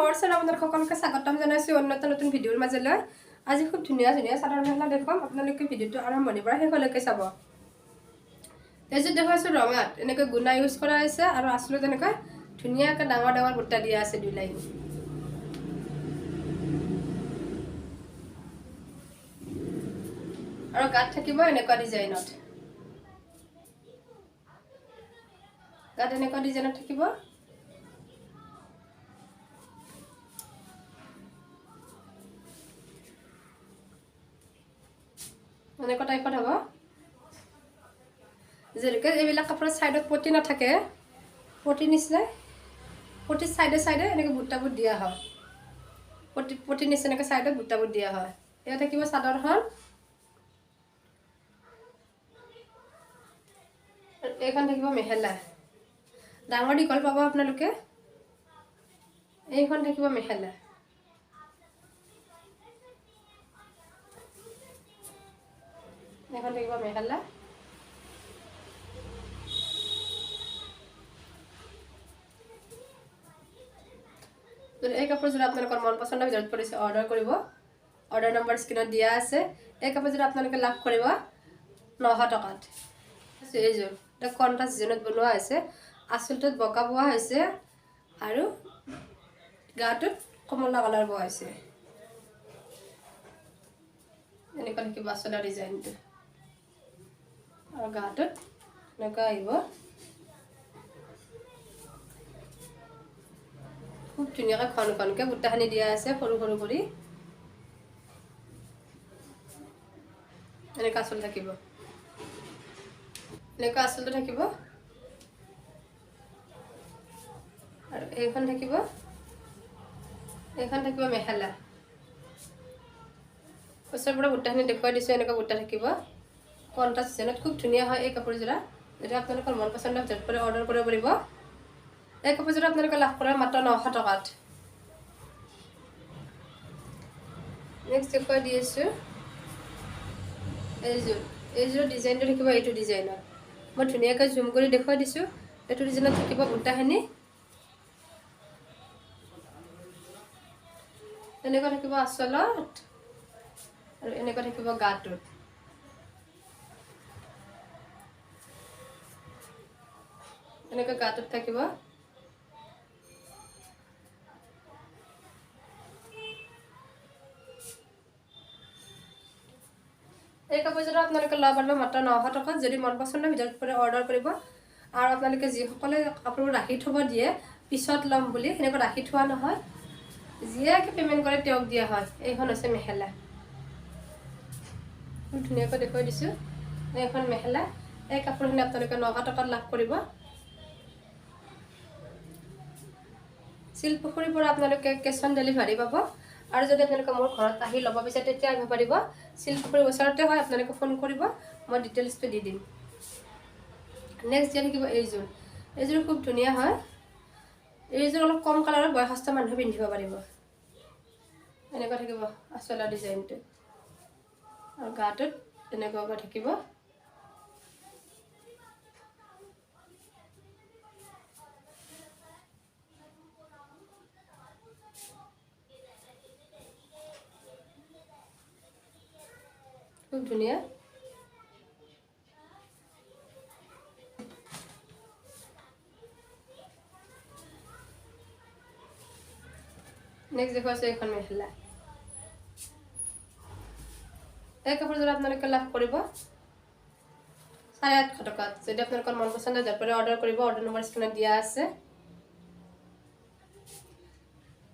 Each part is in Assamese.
মোৰ চেনেল আপোনালোক সকলোকে স্বাগতম জনাইছোঁ অন্য এটা নতুন ভিডিঅ'ৰ মাজলৈ। আজি খুব ধুনীয়া ধুনীয়া চাদৰ মেখেলা দেখুৱাম, আপোনালোকে ভিডিঅ'টো আৰম্ভণিৰ পৰা শেষলৈকে চাব। এইযোৰ দেখুৱাইছোঁ ৰঙাত, এনেকৈ গুণা ইউজ কৰা হৈছে আৰু আঁচলত এনেকৈ ধুনীয়াকৈ ডাঙৰ ডাঙৰ বুটা দিয়া আছে 2 লাইন। আৰু গাত থাকিব এনেকুৱা ডিজাইনত, গাত এনেকুৱা ডিজাইনত থাকিব। এনেকুৱা টাইপত হ'ব। যেনেকৈ এইবিলাক কাপোৰৰ ছাইডত পটি নাথাকে, পটি নিচিনা পটিৰ ছাইডে ছাইডে এনেকৈ বুটাবোৰ দিয়া হয়। পটি নিচিনাকৈ ছাইডত বুটাবোৰ দিয়া হয়। এয়া থাকিব চাদৰখন। এইখন থাকিব মেখেলা, ডাঙৰ দীঘল পাব আপোনালোকে। এইখন থাকিব মেখেলা। এখন থাকিব মেখেলা। যদি এই কাপোৰযোৰ আপোনালোকৰ মন পচন্দৰ ভিতৰত পৰিছে, অৰ্ডাৰ কৰিব। অৰ্ডাৰ নম্বৰ স্ক্ৰীনত দিয়া আছে। এই কাপোৰযোৰ আপোনালোকে লাভ কৰিব 900 টকাত। এইযোৰ এটা কণ্ট্ৰাষ্ট ডিজাইনত বনোৱা হৈছে, আঁচলটোত বগা বোৱা হৈছে আৰু গাটোত কমলা কালাৰ বোৱা হৈছে। এনেকুৱা থাকিব আঁচলৰ ডিজাইনটো আৰু গাটোত এনেকুৱা আহিব। খুব ধুনীয়াকৈ ঘন ঘনকৈ বুটাখিনি দিয়া আছে, সৰু সৰু কৰি। এনেকুৱা আঁচল থাকিব, এনেকুৱা আঁচলটো থাকিব। আৰু এইখন থাকিব মেখেলা। ওচৰৰ পৰা বুটাখিনি দেখুৱাই দিছোঁ। এনেকুৱা বুটা থাকিব কণ্ট্ৰাষ্ট ডিজাইনত, খুব ধুনীয়া হয় এই কাপোৰযোৰা। যদি আপোনালোকৰ মন পচন্দৰ ভিতৰত পৰে, অৰ্ডাৰ কৰিব পাৰিব। এই কাপোৰযোৰা আপোনালোকে লাভ কৰে মাত্ৰ 900 টকাত। নেক্সট দেখুৱাই দি আছোঁ এইযোৰ ডিজাইনটো থাকিব এইটো ডিজাইনত। মই ধুনীয়াকৈ জুম কৰি দেখুৱাই দিছোঁ। এইটো ডিজাইনত থাকিব বুটাখিনি। এনেকুৱা থাকিব আঁচলত আৰু এনেকুৱা থাকিব গাটোত। এনেকুৱা গাটোত থাকিব। এই কাপোৰযোৰা আপোনালোকে ল'ব পাৰিব মাত্ৰ 900 টকাত। যদি মন পচন্দৰ ভিতৰত পৰে, অৰ্ডাৰ কৰিব। আৰু আপোনালোকে যিসকলে কাপোৰবোৰ ৰাখি থ'ব দিয়ে পিছত ল'ম বুলি, সেনেকুৱা ৰাখি থোৱা নহয়, যিয়ে পে'মেণ্ট কৰে তেওঁক দিয়া হয়। এইখন হৈছে মেখেলা। খুব ধুনীয়াকৈ দেখুৱাই দিছোঁ। এইখন মেখেলা। এই কাপোৰখিনি আপোনালোকে 900 টকাত লাভ কৰিব। শিলপুখুৰীৰ পৰা আপোনালোকে কেছ অন ডেলিভাৰী পাব। আৰু যদি আপোনালোকে মোৰ ঘৰত আহি ল'ব বিচাৰে, তেতিয়া আহিব পাৰিব। শিলপুখুৰীৰ ওচৰতে হয়, আপোনালোকে ফোন কৰিব, মই ডিটেইলছটো দি দিম। নেক্সট দিয়া থাকিব এইযোৰ খুব ধুনীয়া হয়। এইযোৰ অলপ কম কালাৰৰ বয়সস্থ মানুহে পিন্ধিব পাৰিব। এনেকুৱা থাকিব আঁচলৰ ডিজাইনটো আৰু গাটোত এনেকুৱাকৈ থাকিব। খুব ধুনীয়া। নেক্সট দেখুৱাইছোঁ এইখন মেখেলা। এই কাপোৰযোৰ আপোনালোকে লাভ কৰিব 850 টকাত। যদি আপোনালোকৰ মন পচন্দৰ যাৰ পৰা অৰ্ডাৰ কৰিব, অৰ্ডাৰ নম্বৰ স্ক্ৰীনত দিয়া আছে।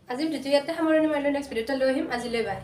আজি ভিডিঅ'টো ইয়াতে সামৰণি মাৰিলোঁ। নেক্সট ভিডিঅ'টো লৈ আহিম। আজিলৈ বাই।